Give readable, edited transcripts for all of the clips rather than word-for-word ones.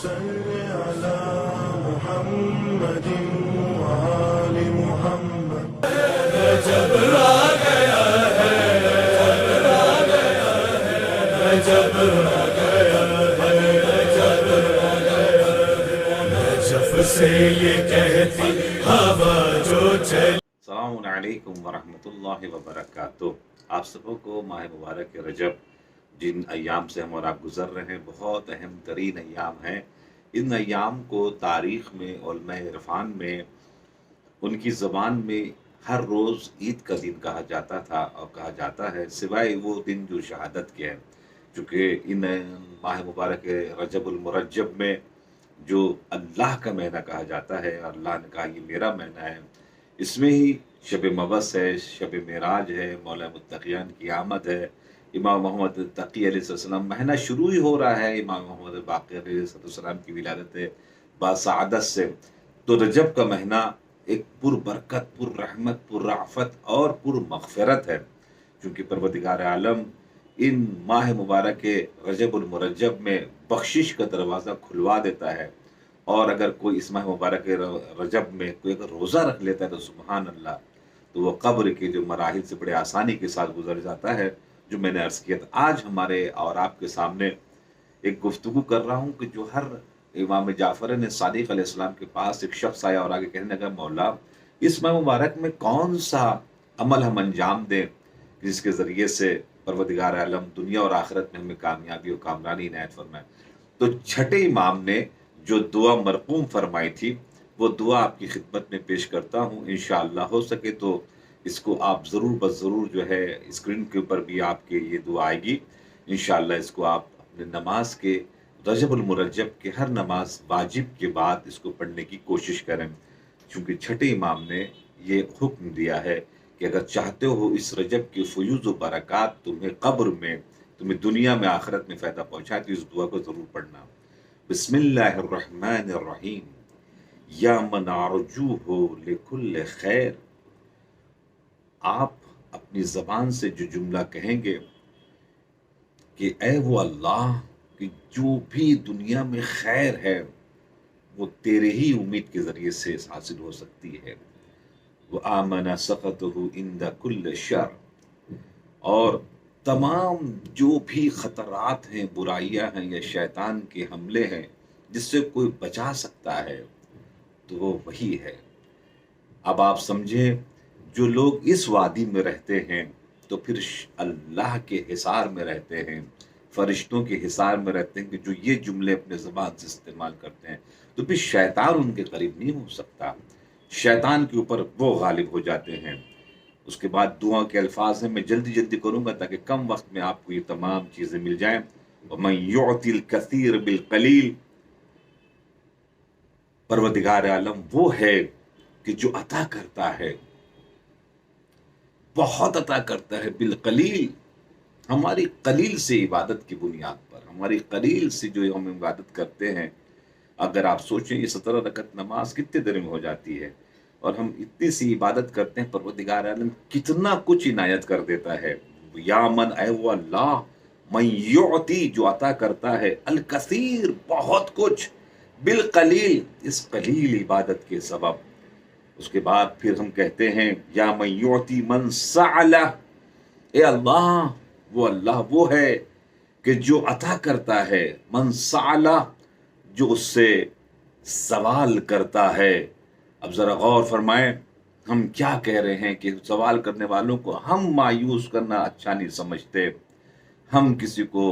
صل على محمد وآل محمد. رجب آ گیا ہے، رجب آ گیا ہے، رجب آ گیا ہے، رجب آ گیا ہے. نجف سے یہ کہتی ہوا جو چلی. السلام علیکم ورحمۃ اللہ وبرکاتہ. آپ سبوں کو ماہ مبارک رجب، جن ایام سے ہم اور آپ گزر رہے ہیں، بہت اہم ترین ایام ہیں. ان ایام کو تاریخ میں، علماء عرفان میں، ان کی زبان میں ہر روز عید کا دن کہا جاتا تھا اور کہا جاتا ہے، سوائے وہ دن جو شہادت کے ہیں. چونکہ ان ماہ مبارک رجب المرجب میں جو اللہ کا مہینہ کہا جاتا ہے، اور اللہ نے کہا یہ میرا مہینہ ہے، اس میں ہی شب مبعث ہے، شب معراج ہے، مولا متقیان کی آمد ہے، امام محمد تقی علیہ السلام. مہینہ شروع ہی ہو رہا ہے امام محمد باقر علیہ السلام کی ولادت باسعادت سے. تو رجب کا مہینہ ایک پر برکت، پر رحمت، پر رافت اور پر مغفرت ہے، چونکہ پروردگار عالم ان ماہ مبارک رجب المرجب میں بخشش کا دروازہ کھلوا دیتا ہے. اور اگر کوئی اس ماہ مبارک رجب میں کوئی اگر روزہ رکھ لیتا ہے تو سبحان اللہ، تو وہ قبر کے جو مراحل سے بڑے آسانی کے ساتھ گزر جاتا ہے. جو میں نے عرض کیا تھا، آج ہمارے اور آپ کے سامنے ایک گفتگو کر رہا ہوں کہ جو ہر امام جعفر صادق علیہ السلام کے پاس ایک شخص آیا اور آگے کہنے لگا، مولا اس ماہ مبارک میں کون سا عمل ہم انجام دیں جس کے ذریعے سے پروردگار عالم دنیا اور آخرت میں ہمیں کامیابی اور کامرانی عنایت فرمائے. تو چھٹے امام نے جو دعا مرقوم فرمائی تھی، وہ دعا آپ کی خدمت میں پیش کرتا ہوں. انشاءاللہ ہو سکے تو اس کو آپ ضرور بس ضرور جو ہے اسکرین کے اوپر بھی آپ کے یہ دعا آئے گی. انشاءاللہ اس کو آپ اپنے نماز کے، رجب المرجب کے ہر نماز واجب کے بعد اس کو پڑھنے کی کوشش کریں، چونکہ چھٹے امام نے یہ حکم دیا ہے کہ اگر چاہتے ہو اس رجب کی فیوز و برکات تمہیں قبر میں، تمہیں دنیا میں آخرت میں فائدہ پہنچائے، تو اس دعا کو ضرور پڑھنا. بسم اللہ الرحمن الرحیم. یا من ارجوہ لکل خیر. آپ اپنی زبان سے جو جملہ کہیں گے کہ اے وہ اللہ کہ جو بھی دنیا میں خیر ہے وہ تیرے ہی امید کے ذریعے سے حاصل ہو سکتی ہے. وآمن سخطہ عند کل شر. اور تمام جو بھی خطرات ہیں، برائیاں ہیں یا شیطان کے حملے ہیں جس سے کوئی بچا سکتا ہے تو وہ وہی ہے. اب آپ سمجھیں، جو لوگ اس وادی میں رہتے ہیں تو پھر اللہ کے حصار میں رہتے ہیں، فرشتوں کے حصار میں رہتے ہیں، کہ جو یہ جملے اپنے زبان سے استعمال کرتے ہیں تو پھر شیطان ان کے قریب نہیں ہو سکتا. شیطان کے اوپر وہ غالب ہو جاتے ہیں. اس کے بعد دعا کے الفاظ ہیں، میں جلدی جلدی کروں گا تاکہ کم وقت میں آپ کو یہ تمام چیزیں مل جائیں. وَمَن يُعْتِ الْكَثِيرَ بِالْقَلِيلِ. پروردگار عالم وہ ہے کہ جو عطا کرتا ہے، بہت عطا کرتا ہے، بالقلیل. ہماری قلیل سے عبادت کی بنیاد پر، ہماری قلیل سے جو ہم عبادت کرتے ہیں، اگر آپ سوچیں یہ 17 رکعت نماز کتنے دیر میں ہو جاتی ہے، اور ہم اتنی سی عبادت کرتے ہیں، پروردگار عالم کتنا کچھ عنایت کر دیتا ہے. یا من، اے وہ اللہ، من یعطی، جو عطا کرتا ہے، الکثیر، بہت کچھ، بالقلیل، اس قلیل عبادت کے سبب. اس کے بعد پھر ہم کہتے ہیں یا من یعطی من سعلہ. اے اللہ، وہ اللہ وہ ہے کہ جو عطا کرتا ہے، من سعلہ، جو اس سے سوال کرتا ہے. اب ذرا غور فرمائیں، ہم کیا کہہ رہے ہیں کہ سوال کرنے والوں کو ہم مایوس کرنا اچھا نہیں سمجھتے. ہم کسی کو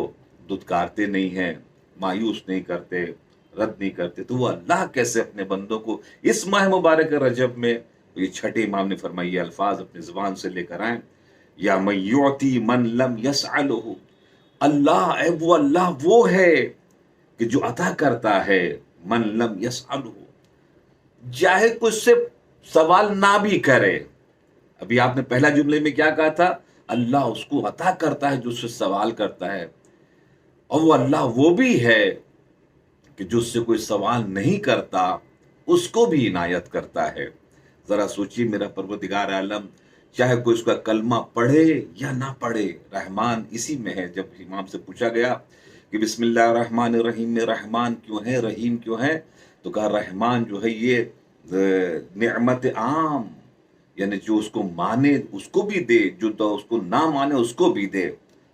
دھتکارتے نہیں ہیں، مایوس نہیں کرتے، رد نہیں کرتے. تو وہ اللہ کیسے اپنے بندوں کو اس ماہ مبارک رجب میں، یہ چھٹے امام نے فرمائی یہ الفاظ اپنی زبان سے لے کر آئیں. یا من یعطی من لم یسألہ. اللہ، اے وہ اللہ وہ ہے کہ جو عطا کرتا ہے، من لم یسألہ، چاہے کچھ سے سوال نہ بھی کرے. ابھی آپ نے پہلا جملے میں کیا کہا تھا؟ اللہ اس کو عطا کرتا ہے جو اس سے سوال کرتا ہے. اور وہ اللہ وہ بھی ہے کہ جو اس سے کوئی سوال نہیں کرتا اس کو بھی عنایت کرتا ہے. ذرا سوچیے، میرا پروردگار عالم چاہے کوئی اس کا کلمہ پڑھے یا نہ پڑھے، رحمان اسی میں ہے. جب امام سے پوچھا گیا کہ بسم اللہ الرحمن الرحیم میں رحمان کیوں ہے، رحیم کیوں ہے؟ تو کہا رحمان جو ہے یہ نعمت عام، یعنی جو اس کو مانے اس کو بھی دے، جو تو اس کو نہ مانے اس کو بھی دے۔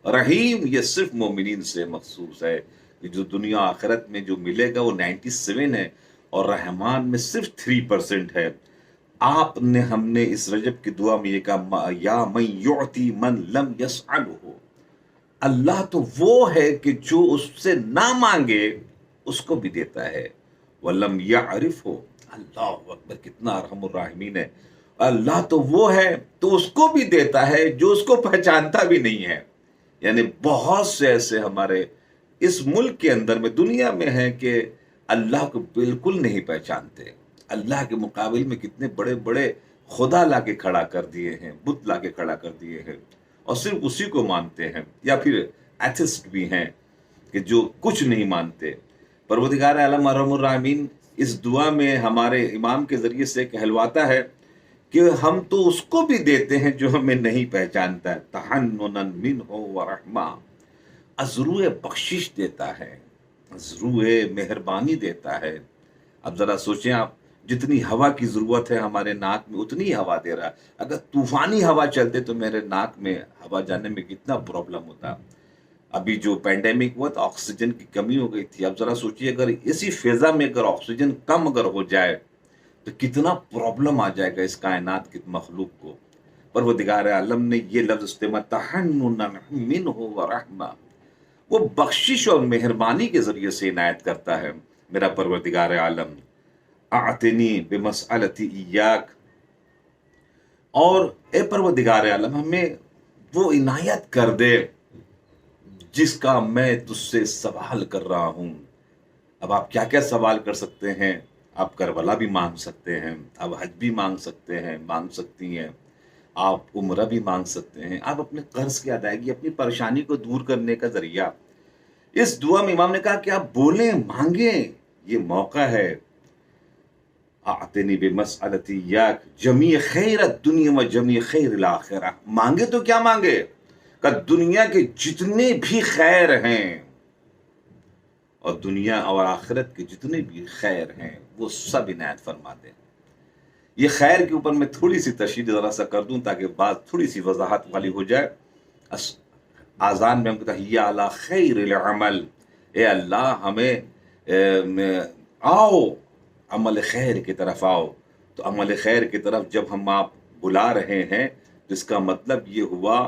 رحیم یہ صرف مومنین سے مخصوص ہے، کہ جو دنیا آخرت میں جو ملے گا وہ 97 ہے، اور رحمان میں صرف 3% ہے۔ آپ نے ہم نے اس رجب کی دعا میں یہ کہا یا من یعطی من لم یسألہ، اللہ تو وہ ہے کہ جو اس سے نہ مانگے اس کو بھی دیتا ہے۔ وَلَمْ يَعْرِفْهُ، اللہ اکبر، کتنا ارحم الراحمین ہے۔ اللہ تو وہ ہے تو اس کو بھی دیتا ہے جو اس کو پہچانتا بھی نہیں ہے۔ یعنی بہت سے ایسے ہمارے اس ملک کے اندر میں، دنیا میں ہیں، کہ اللہ کو بالکل نہیں پہچانتے۔ اللہ کے مقابل میں کتنے بڑے بڑے خدا لا کے کھڑا کر دیے ہیں، بت لا کے کھڑا کر دیے ہیں، اور صرف اسی کو مانتے ہیں۔ یا پھر ایتھسٹ بھی ہیں کہ جو کچھ نہیں مانتے۔ پروردگار عالم ارحم الراحمین اس دعا میں ہمارے امام کے ذریعے سے کہلواتا ہے کہ ہم تو اس کو بھی دیتے ہیں جو ہمیں نہیں پہچانتا ہے، تحنناً منہ ورحمہ، ازرو بخشش دیتا ہے، ازرو مہربانی دیتا ہے۔ اب ذرا سوچیں آپ، جتنی ہوا کی ضرورت ہے ہمارے ناک میں اتنی ہوا دے رہا ہے۔ اگر طوفانی ہوا چلتے تو میرے ناک میں ہوا جانے میں کتنا پرابلم ہوتا۔ ابھی جو پینڈیمک ہوا تو آکسیجن کی کمی ہو گئی تھی۔ اب ذرا سوچیے اگر اسی فضا میں اگر آکسیجن کم اگر ہو جائے تو کتنا پرابلم آ جائے گا اس کائنات کی مخلوق کو۔ پروردگار عالم نے یہ لفظ استعمال تحننا منہ ورحمہ، وہ بخشش اور مہربانی کے ذریعے سے عنایت کرتا ہے۔ میرا پروردگار عالم اعتنی بمسألتی ایاک، اور اے پروردگار عالم ہمیں وہ عنایت کر دے جس کا میں تجھ سے سوال کر رہا ہوں۔ اب آپ کیا کیا سوال کر سکتے ہیں؟ آپ کربلا بھی مانگ سکتے ہیں، آپ حج بھی مانگ سکتے ہیں، مانگ سکتی ہیں، آپ عمرہ بھی مانگ سکتے ہیں، آپ اپنے قرض کی ادائیگی، اپنی پریشانی کو دور کرنے کا ذریعہ۔ اس دعا میں امام نے کہا کہ آپ بولیں، مانگیں، یہ موقع ہے۔ اعتنی بمسألتی یاک جمیع خیر الدنیا و جمیع خیر الاخرہ، مانگے تو کیا مانگے؟ کہ دنیا کے جتنے بھی خیر ہیں اور دنیا اور آخرت کے جتنے بھی خیر ہیں وہ سب عنایت فرما دیں۔ یہ خیر کے اوپر میں تھوڑی سی تشریح ذرا سا کر دوں تاکہ بات تھوڑی سی وضاحت والی ہو جائے۔ آذان میں ہم کہتے ہیں یا علی خیر العمل، اے اللہ ہمیں آؤ عمل خیر کی طرف آؤ۔ تو عمل خیر کی طرف جب ہم آپ بلا رہے ہیں تو اس کا مطلب یہ ہوا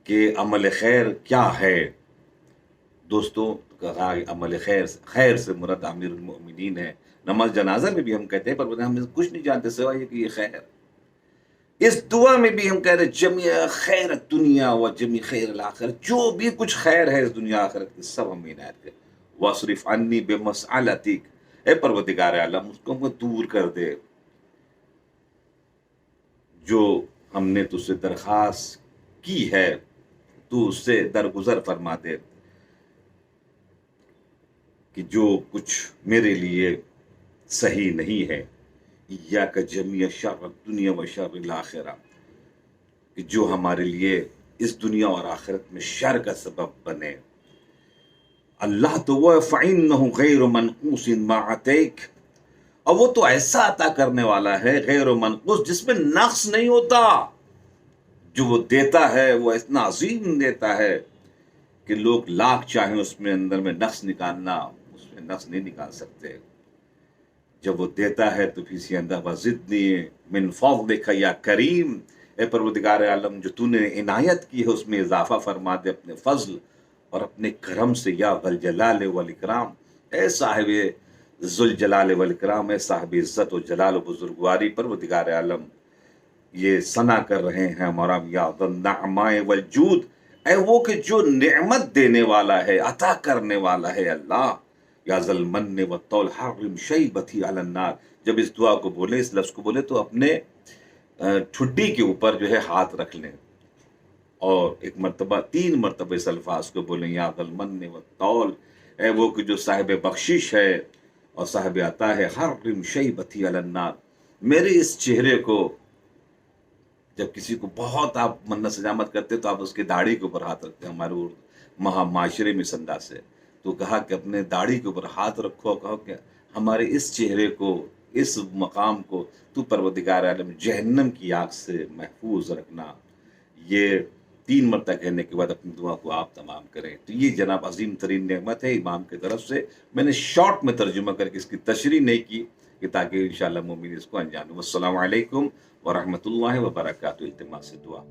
کہ عمل خیر کیا ہے دوستو؟ کہا عمل خیر سے مراد امیر المؤمنین ہے۔ نماز جنازہ میں بھی ہم کہتے ہیں پر ہم کچھ نہیں جانتے سوائے یہ کہ یہ خیر۔ اس دعا میں بھی ہم کہہ رہے جمیع خیر الدنیا و جمیع خیر الاخرہ، جو بھی کچھ خیر ہے اس دنیا آخرت کی سب ہم عنایت کریں۔ واصرف عنی بمسألتک، اے پروردگار عالم اس کو ہم دور کر دے جو ہم نے تجھ سے درخواست کی ہے، تو اس سے درگزر فرما دے کہ جو کچھ میرے لیے صحیح نہیں ہے، ایاک جمیع شر الدنیا و شر الاخرہ، کہ جو ہمارے لیے اس دنیا اور آخرت میں شر کا سبب بنے۔ اللہ تو وہ فَإِنَّهُ غَيْرُ مَنْقُوصٍ مَا عَطَيْكَ، اور وہ تو ایسا عطا کرنے والا ہے غیر منقوص جس میں نقص نہیں ہوتا۔ جو وہ دیتا ہے وہ اتنا عظیم دیتا ہے کہ لوگ لاکھ چاہیں اس میں اندر میں نقص نکالنا، اس میں نقص نہیں نکال سکتے۔ جب وہ دیتا ہے تو پھر اسی اندر وَزِدْنِي مِن فَضْلِكَ یا کریم، اے پروردگار عالم جو تو نے عنایت کی ہے اس میں اضافہ فرما دے اپنے فضل اور اپنے کرم سے، یا ذوالجلال والاکرام، اے صاحب ذوالجلال والاکرام، اے صاحب عزت و جلال و بزرگواری۔ پروردگار عالم یہ ثنا کر رہے ہیں ہمارا یا ذا النعماء والجود، اے وہ کہ جو نعمت دینے والا ہے، عطا کرنے والا ہے اللہ۔ یا ذا المن والطول حرم شیبتی علی النار، جب اس دعا کو بولے، اس لفظ کو بولے تو اپنے ٹھڈی کے اوپر جو ہے ہاتھ رکھ لیں اور ایک مرتبہ 3 مرتبہ اس الفاظ کو بولیں، یا ذا المن والطول، اے وہ کہ جو صاحب بخشش ہے اور صاحب عطا ہے، حرم شیبتی علی النار، میرے اس چہرے کو، جب کسی کو بہت آپ منت سجامت کرتے تو آپ اس کے داڑھی کے اوپر ہاتھ رکھتے ہیں، ہمارے معاشرے میں اس انداز سے، تو کہا کہ اپنے داڑھی کے اوپر ہاتھ رکھو، کہو کہ ہمارے اس چہرے کو، اس مقام کو تو پروردگار عالم جہنم کی آگ سے محفوظ رکھنا۔ یہ 3 مرتبہ کہنے کے بعد اپنی دعا کو آپ تمام کریں۔ تو یہ جناب عظیم ترین نعمت ہے امام کی طرف سے۔ میں نے شارٹ میں ترجمہ کر کے اس کی تشریح نہیں کی کہ تاکہ انشاءاللہ مومن اس کو انجام دیں۔ السلام علیکم ورحمۃ اللہ وبرکاتہ۔ التماس سے دعا۔